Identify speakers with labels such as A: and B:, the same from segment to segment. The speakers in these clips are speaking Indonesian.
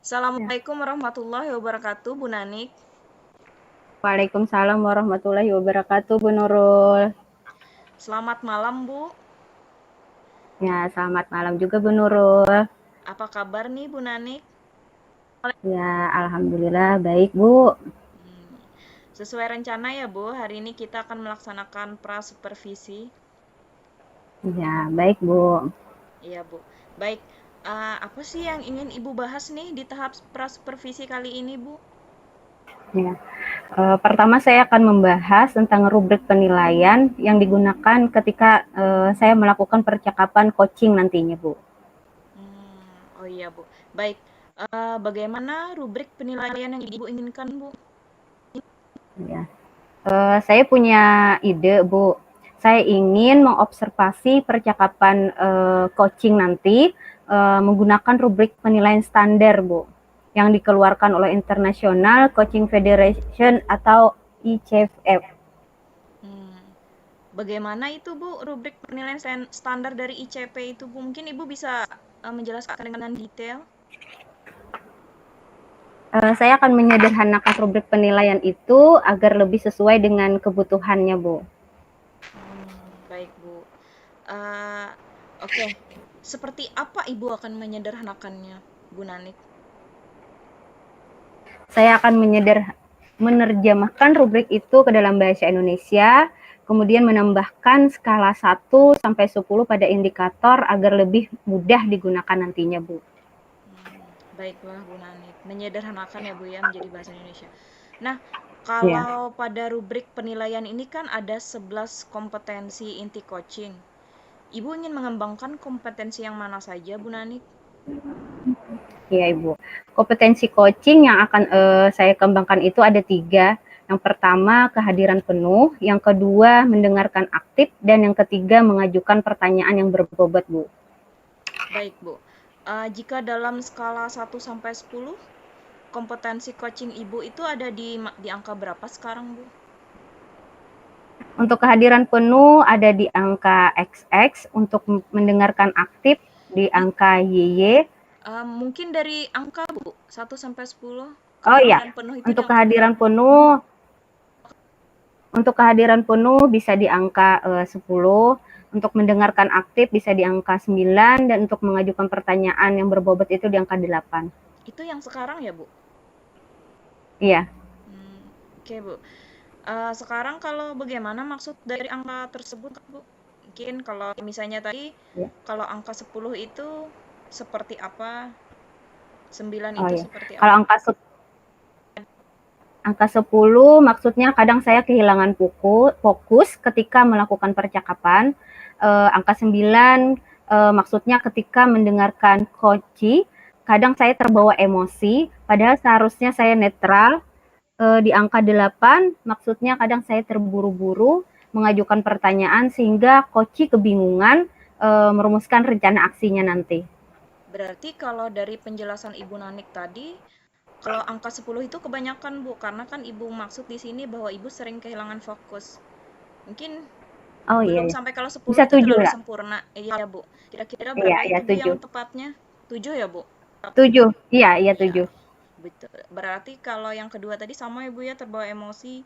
A: Ya.
B: Assalamualaikum warahmatullahi wabarakatuh, Bu Nanik.
A: Waalaikumsalam warahmatullahi wabarakatuh, Bu Nurul.
B: Selamat malam, Bu.
A: Ya, selamat malam juga, Bu Nurul.
B: Apa kabar nih, Bu Nanik?
A: Ya, alhamdulillah baik, Bu.
B: Hmm, Sesuai rencana ya, Bu, hari ini kita akan melaksanakan pra-supervisi.
A: Ya, baik, Bu.
B: Iya, Bu. Baik, apa sih yang ingin Ibu bahas nih di tahap pra-supervisi kali ini, Bu?
A: Ya. Pertama saya akan membahas tentang rubrik penilaian yang digunakan ketika saya melakukan percakapan coaching nantinya, Bu.
B: Oh iya, Bu. Baik, bagaimana rubrik penilaian yang Ibu inginkan, Bu?
A: Ya. Saya punya ide, Bu. Saya ingin mengobservasi percakapan coaching nanti menggunakan rubrik penilaian standar, Bu, yang dikeluarkan oleh International Coaching Federation atau ICF.
B: Hmm, Bagaimana itu, Bu, rubrik penilaian standar dari ICP itu, Bu? Mungkin Ibu bisa menjelaskan dengan detail.
A: Saya akan menyederhanakan rubrik penilaian itu agar lebih sesuai dengan kebutuhannya, Bu.
B: Baik, Bu. Eh, oke. Seperti apa Ibu akan menyederhanakannya, Bu Nanik?
A: Saya akan menerjemahkan rubrik itu ke dalam bahasa Indonesia, kemudian menambahkan skala 1 sampai 10 pada indikator agar lebih mudah digunakan nantinya, Bu.
B: Baiklah, Bu Nanik. Menyederhanakan ya, Bu, ya, menjadi bahasa Indonesia. Nah,
A: Ya.
B: kalau pada rubrik penilaian ini kan ada 11 kompetensi inti coaching. Ibu ingin mengembangkan kompetensi yang mana saja, Bu Nanik?
A: Iya, Ibu. Kompetensi coaching yang akan saya kembangkan itu ada 3. Yang pertama, kehadiran penuh. Yang kedua, mendengarkan aktif. Dan yang ketiga, mengajukan pertanyaan yang berbobot, Bu.
B: Baik, Bu. Jika dalam skala 1 sampai 10, kompetensi coaching Ibu itu ada di angka berapa sekarang, Bu?
A: Untuk kehadiran penuh ada di angka XX, untuk mendengarkan aktif di
B: I-
A: angka YY.
B: Mungkin dari angka, Bu, 1 sampai 10,
A: Oh iya,
B: kehadiran penuh itu di
A: untuk
B: angka
A: kehadiran
B: berapa?
A: penuh untuk kehadiran penuh bisa di angka 10, untuk mendengarkan aktif bisa di angka 9, dan untuk mengajukan pertanyaan yang berbobot itu di angka 8.
B: Itu yang sekarang ya, Bu?
A: Iya.
B: Oke, Bu. Sekarang kalau bagaimana maksud dari angka tersebut, Bu? Mungkin kalau misalnya tadi,
A: Ya.
B: kalau angka 10 itu seperti apa, 9
A: Oh
B: itu
A: ya.
B: seperti
A: Kalau
B: apa?
A: angka 10 maksudnya kadang saya kehilangan fokus ketika melakukan percakapan. Angka 9 maksudnya ketika mendengarkan coach, kadang saya terbawa emosi padahal seharusnya saya netral. Di angka 8 maksudnya kadang saya terburu-buru mengajukan pertanyaan sehingga coach kebingungan merumuskan rencana aksinya nanti.
B: Berarti kalau dari penjelasan Ibu Nanik tadi, kalau angka 10 itu kebanyakan, Bu, karena kan Ibu maksud di sini bahwa Ibu sering kehilangan fokus. Mungkin
A: Oh iya
B: belum
A: ya.
B: sampai, kalau 10
A: Bisa
B: itu
A: 7
B: terlalu
A: lah.
B: sempurna. Iya, Bu. Kira-kira
A: Iya,
B: berapa
A: ya
B: itu, Bu, yang
A: 7.
B: tepatnya? 7 ya, Bu?
A: 7. Iya, iya
B: Iya,
A: 7.
B: betul. Berarti kalau yang kedua tadi sama ya, Bu, ya, terbawa emosi.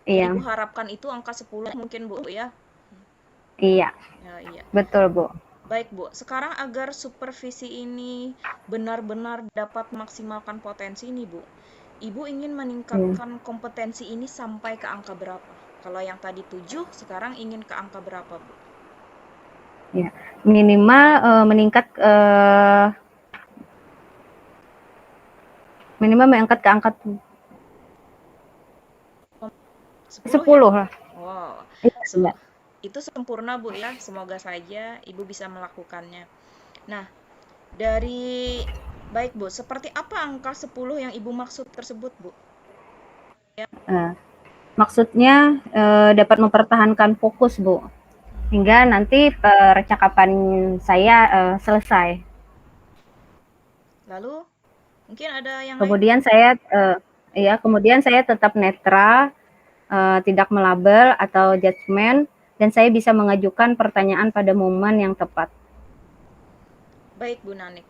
B: Yang Ibu
A: Iya.
B: harapkan itu angka 10 mungkin, Bu, ya.
A: Iya,
B: Ya, iya.
A: betul, Bu.
B: Baik, Bu. Sekarang agar supervisi ini benar-benar dapat memaksimalkan potensi ini, Bu. Ibu ingin
A: Iya.
B: meningkatkan kompetensi ini sampai ke angka berapa? Kalau yang tadi 7, sekarang ingin ke angka berapa, Bu?
A: Iya. Minimal meningkat minimal mengangkat ke angka
B: 10 ya,
A: 10
B: Bu?
A: lah.
B: Wow.
A: Iya, iya.
B: Itu sempurna, Bu, ya. Semoga saja Ibu bisa melakukannya. Nah, dari baik, Bu, seperti apa angka 10 yang Ibu maksud tersebut, Bu? Ya.
A: Eh, Maksudnya dapat mempertahankan fokus, Bu, hingga nanti percakapan saya selesai.
B: Lalu, mungkin ada yang lain, Bu?
A: Kemudian saya tetap netral, tidak melabel atau judgement, dan saya bisa mengajukan pertanyaan pada momen yang tepat.
B: Baik, Bu Nanik.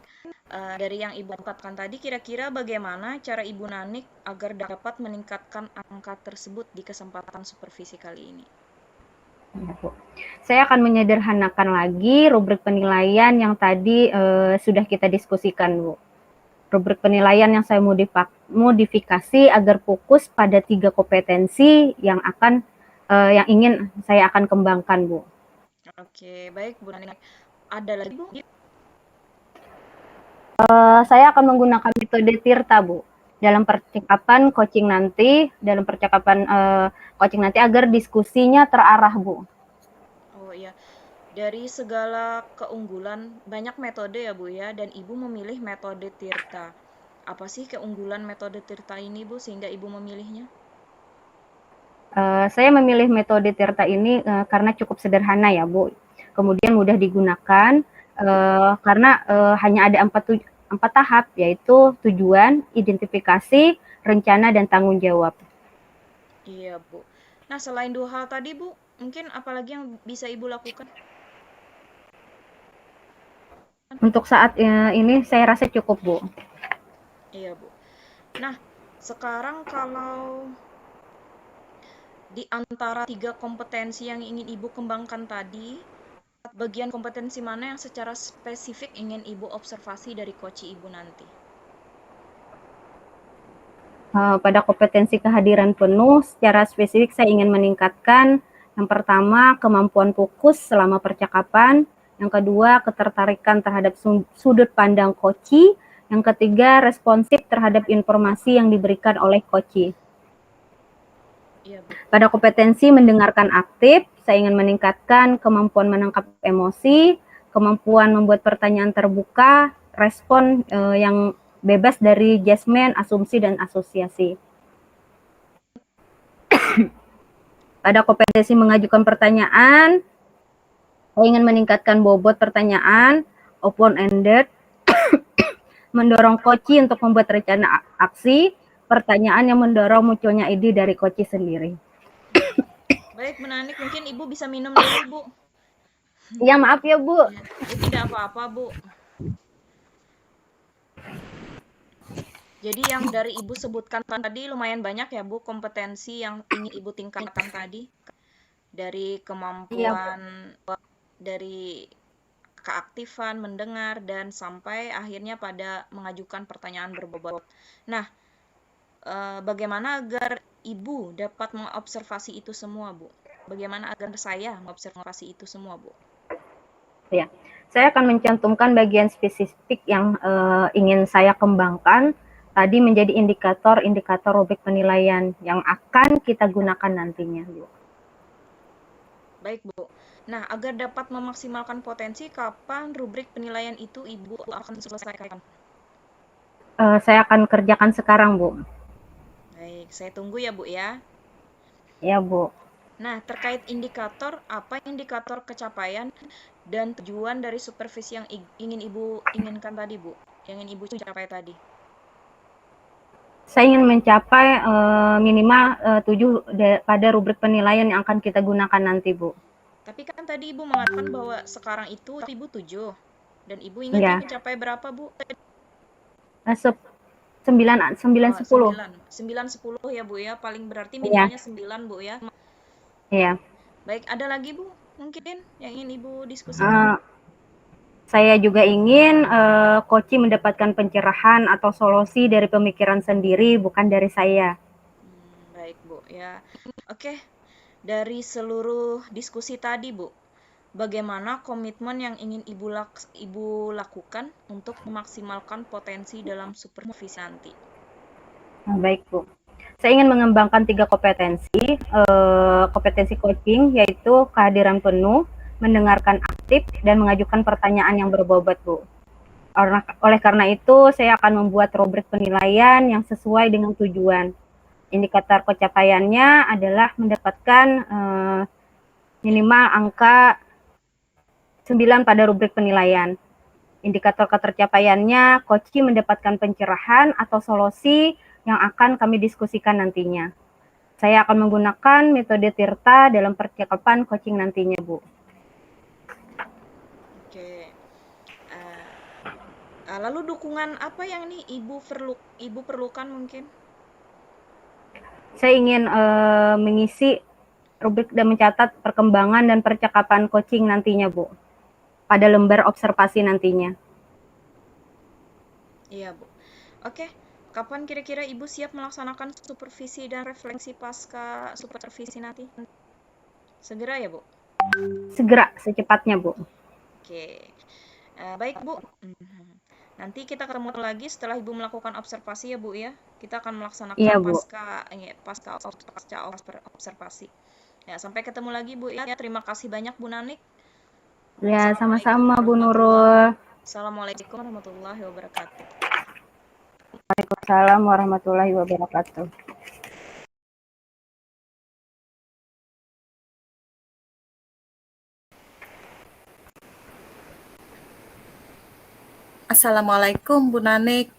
B: Dari yang Ibu ungkapkan tadi, kira-kira bagaimana cara Ibu Nanik agar dapat meningkatkan angka tersebut di kesempatan supervisi kali ini?
A: Ya, Bu. Saya akan menyederhanakan lagi rubrik penilaian yang tadi sudah kita diskusikan, Bu. Rubrik penilaian yang saya modifikasi agar fokus pada 3 kompetensi yang ingin saya akan kembangkan, Bu.
B: Oke, baik Bu Nanik. Ada lagi Bu?
A: Saya akan menggunakan metode Tirta, Bu. Dalam percakapan coaching nanti agar diskusinya terarah, Bu.
B: Oh iya, dari segala keunggulan banyak metode ya Bu ya, dan Ibu memilih metode Tirta. Apa sih keunggulan metode Tirta ini Bu sehingga Ibu memilihnya?
A: Saya memilih metode Tirta ini karena cukup sederhana ya, Bu. Kemudian mudah digunakan karena hanya ada empat tahap, yaitu tujuan, identifikasi, rencana, dan tanggung jawab.
B: Iya Bu. Nah selain 2 hal tadi Bu, mungkin apalagi yang bisa Ibu lakukan?
A: Untuk saat ini saya rasa cukup, Bu.
B: Iya Bu. Nah sekarang kalau di antara 3 kompetensi yang ingin Ibu kembangkan tadi, bagian kompetensi mana yang secara spesifik ingin Ibu observasi dari coach Ibu nanti?
A: Pada kompetensi kehadiran penuh, secara spesifik saya ingin meningkatkan yang pertama kemampuan fokus selama percakapan, yang kedua ketertarikan terhadap sudut pandang coach, yang ketiga responsif terhadap informasi yang diberikan oleh coach.
B: Iya, Bu.
A: Pada kompetensi mendengarkan aktif, saya ingin meningkatkan kemampuan menangkap emosi, kemampuan membuat pertanyaan terbuka, respon yang bebas dari judgement, asumsi, dan asosiasi. Pada kompetensi mengajukan pertanyaan, saya ingin meningkatkan bobot pertanyaan, open-ended, mendorong coach untuk membuat rencana aksi, pertanyaan yang mendorong munculnya ide dari coach sendiri.
B: Baik, Menanik, mungkin Ibu bisa minum dulu, Bu.
A: Ya, maaf ya, Bu.
B: Ya, tidak apa-apa, Bu. Jadi yang dari Ibu sebutkan tadi lumayan banyak ya, Bu, kompetensi yang ingin Ibu tingkatkan tadi. Dari
A: Iya,
B: kemampuan, dari keaktifan, mendengar, dan sampai akhirnya pada mengajukan pertanyaan berbobot. Nah, bagaimana agar Ibu dapat mengobservasi itu semua, Bu? Bagaimana agar saya mengobservasi itu semua, Bu?
A: ya. Saya akan mencantumkan bagian spesifik yang ingin saya kembangkan tadi menjadi indikator-indikator rubrik penilaian yang akan kita gunakan nantinya, Bu.
B: Baik, Bu. Nah, agar dapat memaksimalkan potensi, kapan rubrik penilaian itu Ibu akan selesaikan?
A: Saya akan kerjakan sekarang, Bu.
B: Baik, saya tunggu ya, Bu ya.
A: Ya, Bu.
B: Nah, terkait indikator, apa indikator capaian dan tujuan dari supervisi yang ingin Ibu inginkan tadi, Bu? Yang ingin Ibu capai tadi?
A: Saya ingin mencapai minimal 7 pada rubrik penilaian yang akan kita gunakan nanti, Bu.
B: Tapi kan tadi Ibu mengatakan bahwa sekarang itu Ibu 7, dan Ibu inginkan
A: Ya,
B: mencapai berapa, Bu?
A: 9, 9,
B: Oh,
A: 10.
B: 9. 9, 10 ya, Bu ya. Paling berarti
A: Iya,
B: minimalnya 9, Bu ya.
A: iya.
B: Baik, ada lagi, Bu? Mungkin yang ingin Ibu diskusikan?
A: Uh, saya juga ingin coach mendapatkan pencerahan atau solusi dari pemikiran sendiri, bukan dari saya.
B: Baik, Bu ya. Oke, dari seluruh diskusi tadi, Bu, bagaimana komitmen yang ingin Ibu lakukan untuk memaksimalkan potensi dalam supervisi nanti?
A: Baik, Bu. Saya ingin mengembangkan 3 kompetensi coaching, yaitu kehadiran penuh, mendengarkan aktif, dan mengajukan pertanyaan yang berbobot, Bu. Oleh karena itu, saya akan membuat rubrik penilaian yang sesuai dengan tujuan. Indikator pencapaiannya adalah mendapatkan minimal angka 9 pada rubrik penilaian. Indikator ketercapaiannya, coach mendapatkan pencerahan atau solusi yang akan kami diskusikan nantinya. Saya akan menggunakan metode Tirta dalam percakapan coaching nantinya, Bu.
B: Oke. Lalu dukungan apa yang nih Ibu perlukan mungkin?
A: Saya ingin mengisi rubrik dan mencatat perkembangan dan percakapan coaching nantinya, Bu, pada lembar observasi nantinya.
B: Iya, Bu. Oke, kapan kira-kira Ibu siap melaksanakan supervisi dan refleksi pasca supervisi nanti? Segera ya, Bu?
A: Segera, secepatnya, Bu.
B: Oke. Baik, Bu. Nanti kita ketemu lagi setelah Ibu melakukan observasi ya, Bu ya. Kita akan melaksanakan
A: Iya, Bu.
B: pasca observasi. Ya, sampai ketemu lagi, Bu ya. Terima kasih banyak, Bu Nanik.
A: Ya,
B: Assalamualaikum
A: sama-sama, Bu
B: warahmatullahi
A: Nurul.
B: Assalamualaikum warahmatullahi wabarakatuh.
A: Waalaikumsalam warahmatullahi wabarakatuh.
C: Assalamualaikum Bu Nanik.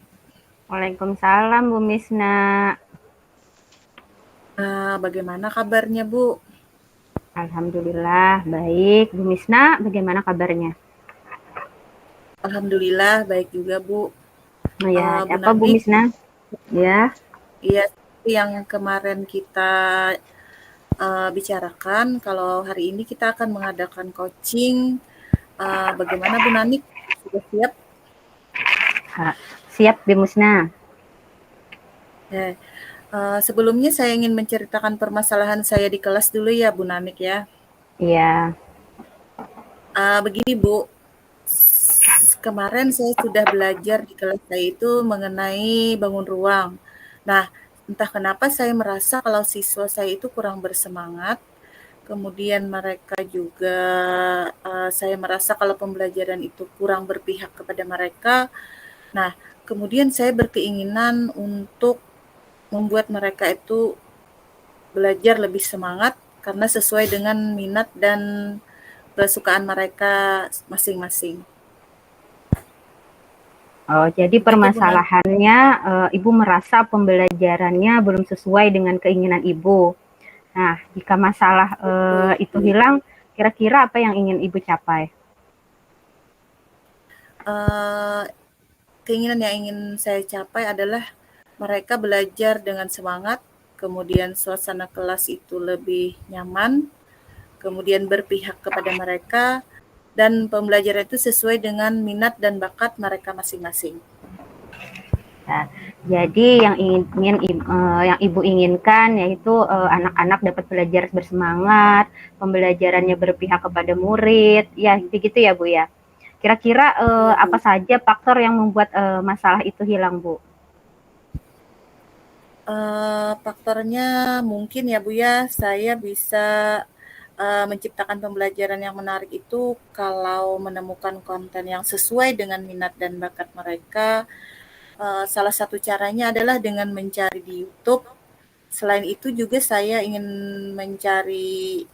A: Waalaikumsalam, Bu Misna.
C: Bagaimana kabarnya Bu?
A: Alhamdulillah, baik. Bu Misna, bagaimana kabarnya?
C: Alhamdulillah baik juga Bu.
A: Ya,
C: Bu
A: apa Bu
C: Nanik,
A: Misna? Ya,
C: iya seperti yang kemarin kita bicarakan, kalau hari ini kita akan mengadakan coaching. Bagaimana Bu Nanik? Sudah siap?
A: siap Bu Misna.
C: Sebelumnya saya ingin menceritakan permasalahan saya di kelas dulu ya Bu Nanik ya.
A: Iya,
C: Begini Bu, kemarin saya sudah belajar di kelas saya itu mengenai bangun ruang. Nah, entah kenapa saya merasa kalau siswa saya itu kurang bersemangat. Kemudian mereka juga, saya merasa kalau pembelajaran itu kurang berpihak kepada mereka. Nah, kemudian saya berkeinginan untuk membuat mereka itu belajar lebih semangat karena sesuai dengan minat dan kesukaan mereka masing-masing.
A: jadi
C: Begitu Bu Nanik.
A: permasalahannya Ibu merasa pembelajarannya belum sesuai dengan keinginan Ibu. Nah, jika masalah itu hilang, kira-kira apa yang ingin Ibu capai?
C: Keinginan yang ingin saya capai adalah mereka belajar dengan semangat, kemudian suasana kelas itu lebih nyaman, kemudian berpihak kepada mereka, dan pembelajaran itu sesuai dengan minat dan bakat mereka masing-masing.
A: Nah, jadi yang Ibu inginkan yaitu anak-anak dapat belajar bersemangat, pembelajarannya berpihak kepada murid, ya begitu ya Bu ya. Kira-kira
C: Iya, Bu.
A: apa saja faktor yang membuat masalah itu hilang Bu?
C: Faktornya mungkin ya Bu ya, saya bisa menciptakan pembelajaran yang menarik itu kalau menemukan konten yang sesuai dengan minat dan bakat mereka. Salah satu caranya adalah dengan mencari di YouTube. Selain itu juga saya ingin mencari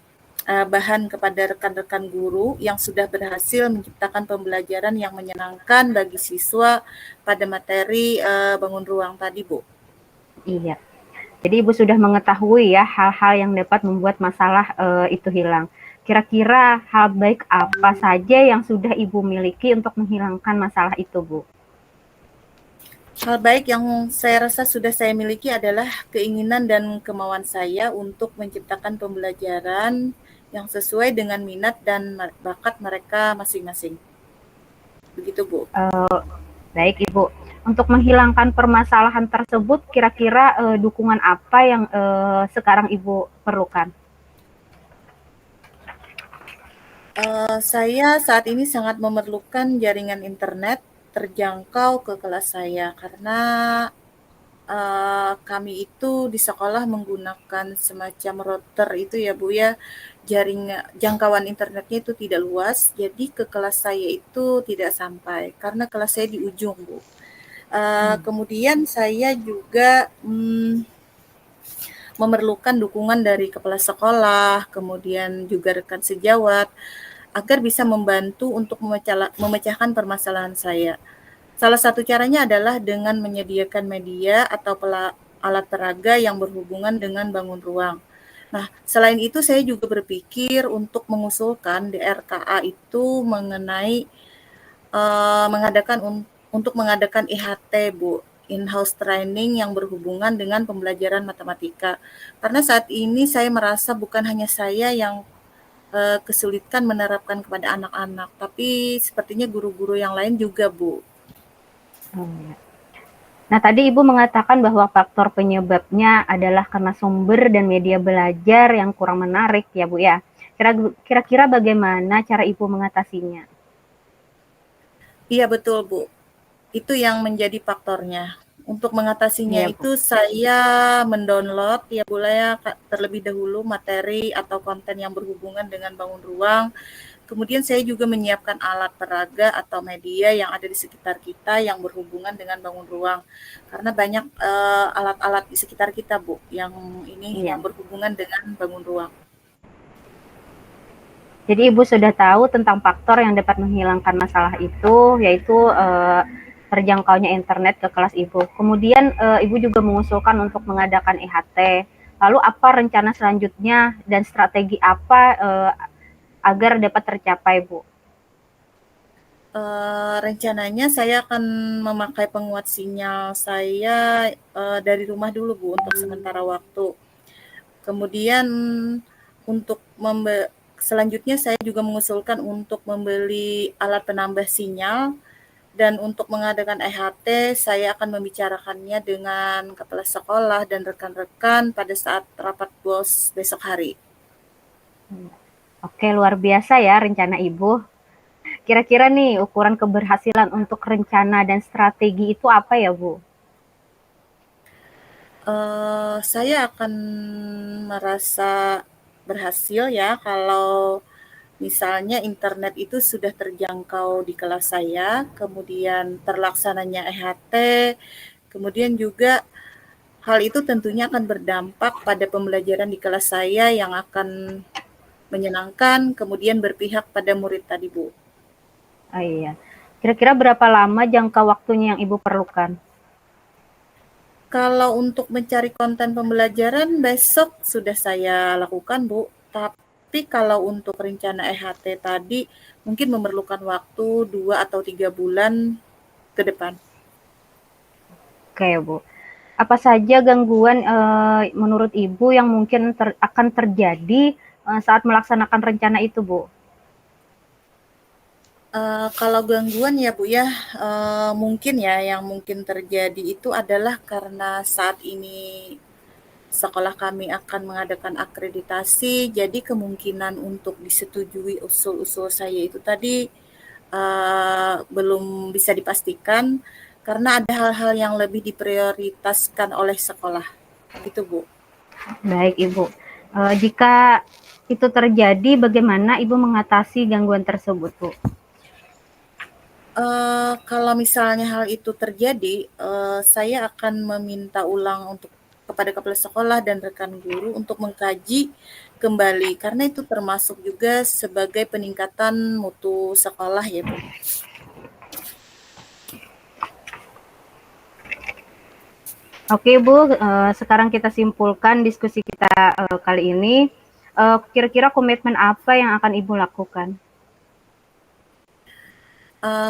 C: bahan kepada rekan-rekan guru yang sudah berhasil menciptakan pembelajaran yang menyenangkan bagi siswa pada materi bangun ruang tadi, Bu.
A: Iya. Jadi Ibu sudah mengetahui ya hal-hal yang dapat membuat masalah itu hilang. Kira-kira hal baik apa saja yang sudah Ibu miliki untuk menghilangkan masalah itu, Bu?
C: Hal baik yang saya rasa sudah saya miliki adalah keinginan dan kemauan saya untuk menciptakan pembelajaran yang sesuai dengan minat dan bakat mereka masing-masing. Begitu, Bu.
A: Baik, Ibu. Untuk menghilangkan permasalahan tersebut, kira-kira dukungan apa yang sekarang Ibu perlukan?
C: Saya saat ini sangat memerlukan jaringan internet terjangkau ke kelas saya karena kami itu di sekolah menggunakan semacam router itu ya Bu ya, jangkauan internetnya itu tidak luas, jadi ke kelas saya itu tidak sampai karena kelas saya di ujung Bu. Kemudian saya juga memerlukan dukungan dari kepala sekolah, kemudian juga rekan sejawat, agar bisa membantu untuk memecahkan permasalahan saya. Salah satu caranya adalah dengan menyediakan media atau alat peraga yang berhubungan dengan bangun ruang. Nah, selain itu saya juga berpikir untuk mengusulkan di RKA itu mengenai mengadakan untuk mengadakan IHT, Bu, in-house training yang berhubungan dengan pembelajaran matematika. Karena saat ini saya merasa bukan hanya saya yang kesulitan menerapkan kepada anak-anak, tapi sepertinya guru-guru yang lain juga, Bu.
A: Oh, ya. Nah, tadi Ibu mengatakan bahwa faktor penyebabnya adalah karena sumber dan media belajar yang kurang menarik ya, Bu ya. Kira-kira bagaimana cara Ibu mengatasinya?
C: Iya betul, Bu. Itu yang menjadi faktornya. Untuk mengatasinya
A: Iya, Bu.
C: itu saya mendownload ya Bu ya terlebih dahulu materi atau konten yang berhubungan dengan bangun ruang. Kemudian saya juga menyiapkan alat peraga atau media yang ada di sekitar kita yang berhubungan dengan bangun ruang. Karena banyak alat-alat di sekitar kita, Bu, yang ini yang
A: Iya.
C: berhubungan dengan bangun ruang.
A: Jadi Ibu sudah tahu tentang faktor yang dapat menghilangkan masalah itu, yaitu terjangkaunya internet ke kelas Ibu. Kemudian Ibu juga mengusulkan untuk mengadakan EHT. Lalu apa rencana selanjutnya dan strategi apa agar dapat tercapai, Bu?
C: Rencananya saya akan memakai penguat sinyal saya dari rumah dulu Bu untuk sementara waktu. Kemudian untuk selanjutnya saya juga mengusulkan untuk membeli alat penambah sinyal dan untuk mengadakan EHT saya akan membicarakannya dengan kepala sekolah dan rekan-rekan pada saat rapat BOS besok hari.
A: Oke, luar biasa ya rencana Ibu. Kira-kira nih ukuran keberhasilan untuk rencana dan strategi itu apa ya, Bu?
C: Saya akan merasa berhasil ya kalau misalnya internet itu sudah terjangkau di kelas saya, kemudian terlaksananya EHT, kemudian juga hal itu tentunya akan berdampak pada pembelajaran di kelas saya yang akan menyenangkan, kemudian berpihak pada murid tadi, Bu.
A: Oh iya. Kira-kira berapa lama jangka waktunya yang Ibu perlukan?
C: Kalau untuk mencari konten pembelajaran besok sudah saya lakukan, Bu. Tapi kalau untuk rencana EHT tadi mungkin memerlukan waktu 2 atau 3 bulan ke depan.
A: Oke, Bu. Apa saja gangguan menurut Ibu yang mungkin akan terjadi saat melaksanakan rencana itu, Bu?
C: Kalau gangguan ya Bu ya, mungkin ya yang mungkin terjadi itu adalah karena saat ini sekolah kami akan mengadakan akreditasi, jadi kemungkinan untuk disetujui usul-usul saya itu tadi belum bisa dipastikan karena ada hal-hal yang lebih diprioritaskan oleh sekolah. Gitu Bu.
A: Baik, Ibu. Jika itu terjadi, bagaimana Ibu mengatasi gangguan tersebut, Bu?
C: Kalau misalnya hal itu terjadi, saya akan meminta ulang untuk kepada kepala sekolah dan rekan guru untuk mengkaji kembali karena itu termasuk juga sebagai peningkatan mutu sekolah ya Bu.
A: Oke, Bu. Sekarang kita simpulkan diskusi kita kali ini. Kira-kira komitmen apa yang akan Ibu lakukan?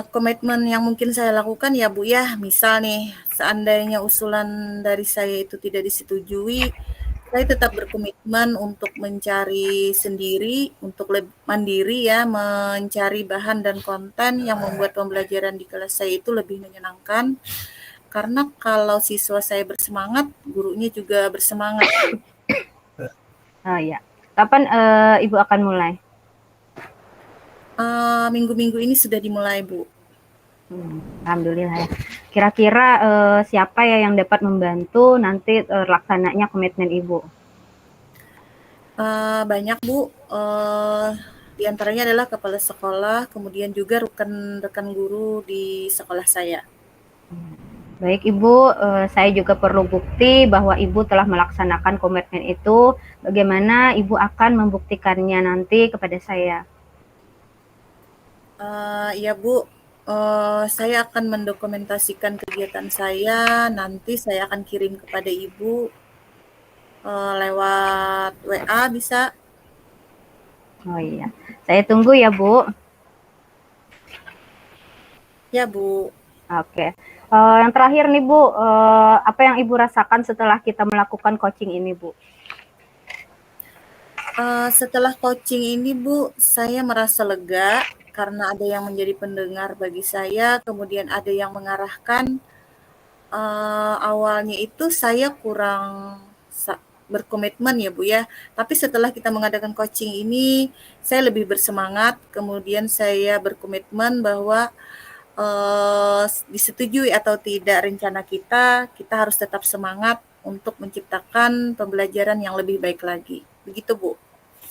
C: Komitmen yang mungkin saya lakukan ya Bu ya, misal nih seandainya usulan dari saya itu tidak disetujui, saya tetap berkomitmen untuk mencari sendiri, untuk mandiri ya, mencari bahan dan konten yang membuat pembelajaran di kelas saya itu lebih menyenangkan. Karena kalau siswa saya bersemangat, gurunya juga bersemangat.
A: Oh ya. Kapan Ibu akan mulai?
C: Minggu-minggu ini sudah dimulai, Bu.
A: Alhamdulillah ya. Kira-kira siapa ya yang dapat membantu nanti laksananya komitmen Ibu?
C: Banyak, Bu. Di antaranya adalah kepala sekolah, kemudian juga rekan-rekan guru di sekolah saya.
A: Baik Ibu, saya juga perlu bukti bahwa Ibu telah melaksanakan komitmen itu. Bagaimana Ibu akan membuktikannya nanti kepada saya?
C: Ya Bu, saya akan mendokumentasikan kegiatan saya, nanti saya akan kirim kepada Ibu lewat WA bisa.
A: Oh iya, saya tunggu ya Bu.
C: Ya Bu.
A: Oke. Yang terakhir nih Bu, apa yang Ibu rasakan setelah kita melakukan coaching ini Bu?
C: Setelah coaching ini Bu, saya merasa lega karena ada yang menjadi pendengar bagi saya, kemudian ada yang mengarahkan. Awalnya itu saya kurang berkomitmen ya Bu ya, tapi setelah kita mengadakan coaching ini, saya lebih bersemangat, kemudian saya berkomitmen bahwa disetujui atau tidak rencana kita, kita harus tetap semangat untuk menciptakan pembelajaran yang lebih baik lagi. Begitu Bu.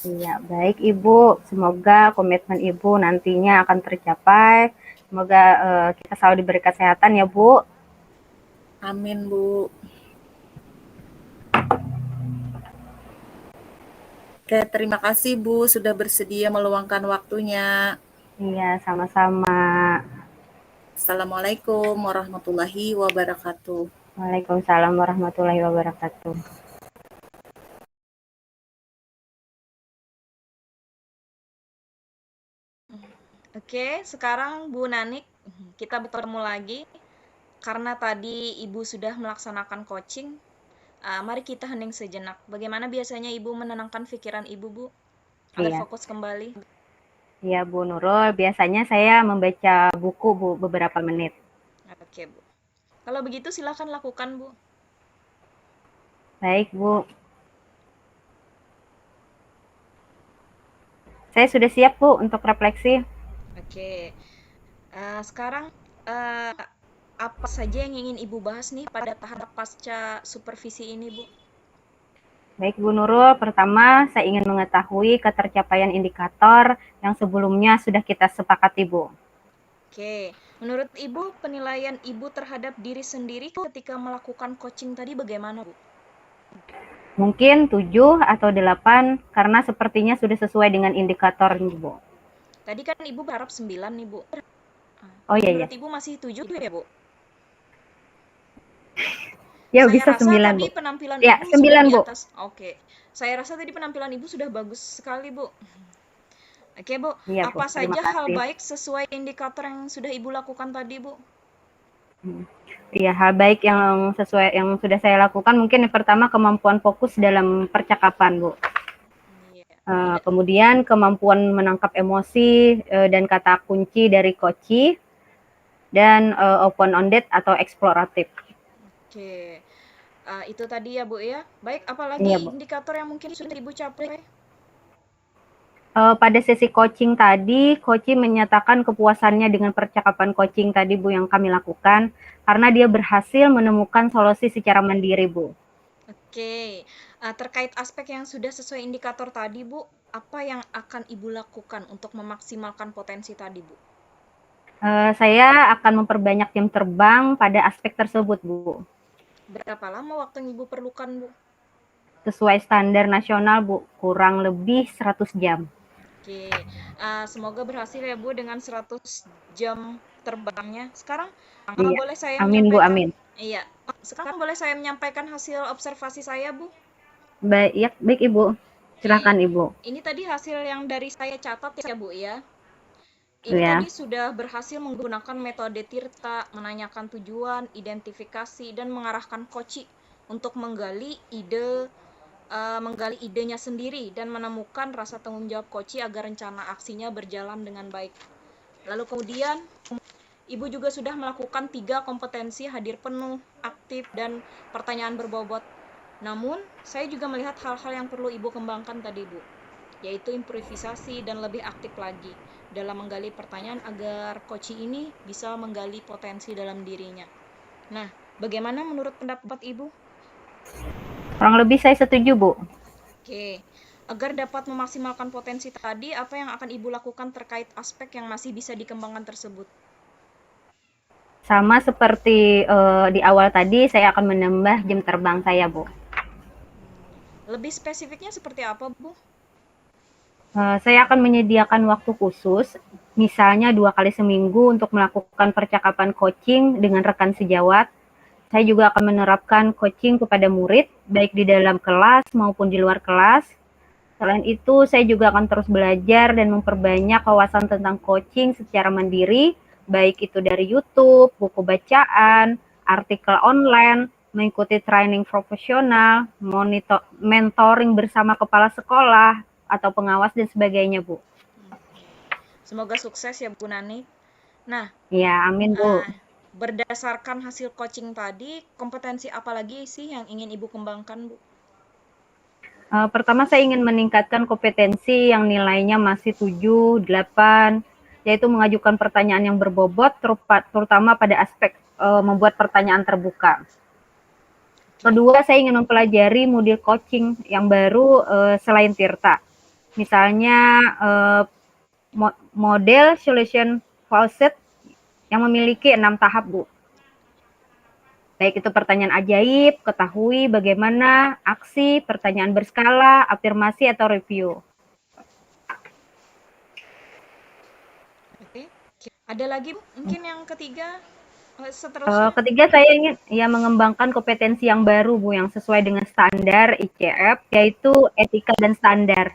A: Iya, baik Ibu. Semoga komitmen Ibu nantinya akan tercapai. Semoga kita selalu diberi kesehatan ya Bu.
C: Amin Bu. Oke, terima kasih Bu sudah bersedia meluangkan waktunya.
A: Iya, sama-sama.
C: Assalamualaikum warahmatullahi wabarakatuh.
A: Waalaikumsalam warahmatullahi wabarakatuh.
B: Oke, sekarang Bu Nanik, kita bertemu lagi. Karena tadi Ibu sudah melaksanakan coaching, mari kita hening sejenak. Bagaimana biasanya Ibu menenangkan pikiran Ibu, Bu? Agar
A: Iya,
B: fokus kembali.
A: iya Bu Nurul. Biasanya saya membaca buku Bu beberapa menit.
B: Oke, Bu. Kalau begitu silakan lakukan, Bu.
A: Baik Bu. Saya sudah siap Bu untuk refleksi.
B: Oke. Sekarang apa saja yang ingin Ibu bahas nih pada tahap pasca supervisi ini, Bu?
A: Baik Bu Nurul, pertama saya ingin mengetahui ketercapaian indikator yang sebelumnya sudah kita sepakati Bu.
B: Oke, menurut Ibu penilaian Ibu terhadap diri sendiri ketika melakukan coaching tadi bagaimana, Bu?
A: Mungkin 7 atau 8 karena sepertinya sudah sesuai dengan indikator ini Bu.
B: Tadi kan Ibu berharap 9 nih, Bu.
A: Oh iya ya.
B: Menurut Ibu masih 7 ya, Bu?
A: Ya
B: Saya
A: bisa
B: rasa
A: 9
B: tadi
A: Bu.
B: penampilan
A: Ya,
B: Ibu
A: 9
B: sudah di
A: Bu.
B: atas. Oke. Saya rasa tadi penampilan Ibu sudah bagus sekali, Bu. Oke, Bu.
A: Iya Bu,
B: Apa
A: terima
B: saja hal
A: kasih.
B: baik sesuai indikator yang sudah Ibu lakukan tadi, Bu?
A: Iya, hal baik yang sesuai yang sudah saya lakukan mungkin yang pertama kemampuan fokus dalam percakapan Bu.
B: Iya.
A: Kemudian kemampuan menangkap emosi dan kata kunci dari coach dan open-ended atau eksploratif.
B: Oke. Itu tadi ya, Bu ya. Baik, apalagi
A: Iya Bu.
B: indikator yang mungkin sudah Ibu capai?
A: Pada sesi coaching tadi, coach menyatakan kepuasannya dengan percakapan coaching tadi Bu yang kami lakukan karena dia berhasil menemukan solusi secara mandiri Bu.
B: Oke. Terkait aspek yang sudah sesuai indikator tadi, Bu, apa yang akan Ibu lakukan untuk memaksimalkan potensi tadi, Bu?
A: Saya akan memperbanyak jam terbang pada aspek tersebut Bu.
B: Berapa lama waktu yang Ibu perlukan, Bu?
A: Sesuai standar nasional Bu, kurang lebih 100 jam.
B: Oke, semoga berhasil ya Bu dengan 100 jam terbangnya. Sekarang
A: Iya.
B: boleh saya
A: Amin Bu,
B: menyampaikan?
A: amin.
B: Iya, sekarang boleh saya menyampaikan hasil observasi saya, Bu?
A: Baik, ya, baik Ibu. Silakan Ibu.
B: Ini tadi hasil yang dari saya catat ya, Bu ya. Ini
A: Ya.
B: tadi sudah berhasil menggunakan metode Tirta, menanyakan tujuan, identifikasi, dan mengarahkan coach untuk menggali idenya sendiri dan menemukan rasa tanggung jawab coach agar rencana aksinya berjalan dengan baik. Lalu kemudian Ibu juga sudah melakukan 3 kompetensi hadir penuh, aktif, dan pertanyaan berbobot. Namun, saya juga melihat hal-hal yang perlu Ibu kembangkan tadi, Bu, yaitu improvisasi dan lebih aktif lagi dalam menggali pertanyaan agar coach ini bisa menggali potensi dalam dirinya. Nah, bagaimana menurut pendapat Ibu?
A: Kurang lebih saya setuju Bu.
B: Oke, agar dapat memaksimalkan potensi tadi, apa yang akan Ibu lakukan terkait aspek yang masih bisa dikembangkan tersebut?
A: Sama seperti di awal tadi, saya akan menambah jam terbang saya Bu.
B: Lebih spesifiknya seperti apa, Bu?
A: Saya akan menyediakan waktu khusus, misalnya 2 kali seminggu untuk melakukan percakapan coaching dengan rekan sejawat. Saya juga akan menerapkan coaching kepada murid, baik di dalam kelas maupun di luar kelas. Selain itu, saya juga akan terus belajar dan memperbanyak wawasan tentang coaching secara mandiri baik itu dari YouTube, buku bacaan, artikel online, mengikuti training profesional, mentoring bersama kepala sekolah atau pengawas dan sebagainya, Bu.
B: Semoga sukses ya Bu Nani. Nah,
A: Ya, amin, Bu.
B: berdasarkan hasil coaching tadi, kompetensi apa lagi sih yang ingin Ibu kembangkan, Bu?
A: Pertama saya ingin meningkatkan kompetensi yang nilainya masih 7, 8, yaitu mengajukan pertanyaan yang berbobot, terutama pada aspek membuat pertanyaan terbuka. Kedua, saya ingin mempelajari model coaching yang baru selain Tirta. Misalnya model solution faucet yang memiliki 6 tahap, Bu. Baik itu pertanyaan ajaib, ketahui bagaimana, aksi, pertanyaan berskala, afirmasi, atau review.
B: Oke. Ada lagi Bu? Mungkin yang ketiga seterusnya?
A: Ketiga, saya ingin mengembangkan kompetensi yang baru, Bu, yang sesuai dengan standar ICF, yaitu etika dan standar.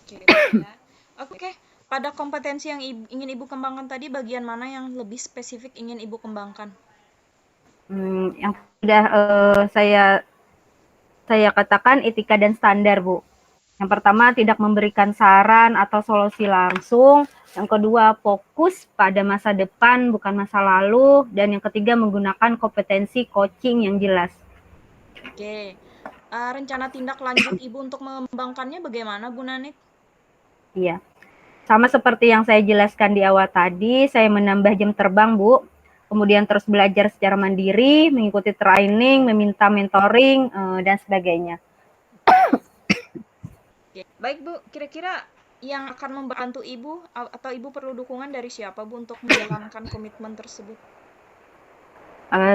B: Oke, ya. Oke, pada kompetensi yang ingin Ibu kembangkan tadi, bagian mana yang lebih spesifik ingin Ibu kembangkan?
A: Yang sudah saya katakan etika dan standar, Bu. Yang pertama, tidak memberikan saran atau solusi langsung. Yang kedua, fokus pada masa depan, bukan masa lalu. Dan yang ketiga, menggunakan kompetensi coaching yang jelas.
B: Oke. Rencana tindak lanjut Ibu untuk mengembangkannya bagaimana, Bu Nanik?
A: Iya. Sama seperti yang saya jelaskan di awal tadi, saya menambah jam terbang, Bu. Kemudian terus belajar secara mandiri, mengikuti training, meminta mentoring, dan sebagainya.
B: Oke. Baik, Bu. Kira-kira yang akan membantu Ibu atau Ibu perlu dukungan dari siapa, Bu, untuk menjalankan komitmen tersebut?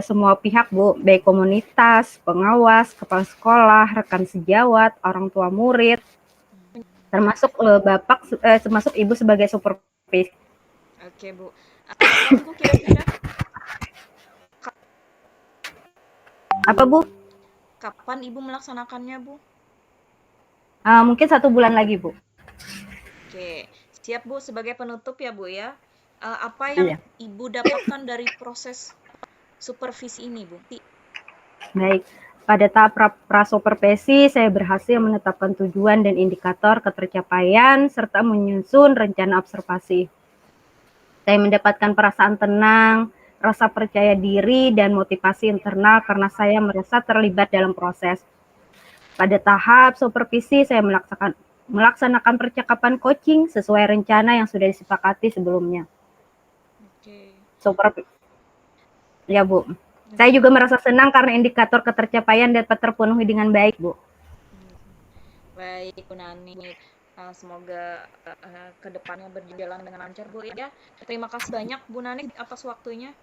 A: Semua pihak, Bu, baik komunitas, pengawas, kepala sekolah, rekan sejawat, orang tua murid, termasuk termasuk Ibu sebagai supervisi.
B: Oke, Bu. Kapan, Bu, kira-kira?
A: Apa, Bu?
B: Kapan Ibu melaksanakannya, Bu?
A: Mungkin 1 bulan lagi, Bu.
B: Oke, siap Bu. Sebagai penutup ya Bu ya, apa yang
A: Iya.
B: Ibu dapatkan dari proses supervisi ini, Bu?
A: Baik, pada tahap pra-supervisi saya berhasil menetapkan tujuan dan indikator ketercapaian serta menyusun rencana observasi. Saya mendapatkan perasaan tenang, rasa percaya diri, dan motivasi internal karena saya merasa terlibat dalam proses. Pada tahap supervisi saya melaksanakan percakapan coaching sesuai rencana yang sudah disepakati sebelumnya.
B: Oke.
A: Ya, Bu. Saya juga merasa senang karena indikator ketercapaian dapat terpenuhi dengan baik, Bu.
B: Baik, Bu Nani. Semoga kedepannya berjalan dengan lancar, Bu ya. Terima kasih banyak Bu Nani atas waktunya.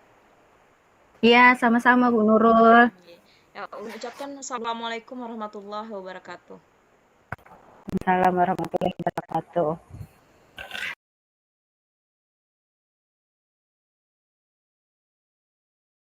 A: Iya, sama-sama Bu Nurul.
B: Ya, ucapkan assalamualaikum warahmatullahi wabarakatuh.
A: Assalamualaikum warahmatullahi wabarakatuh.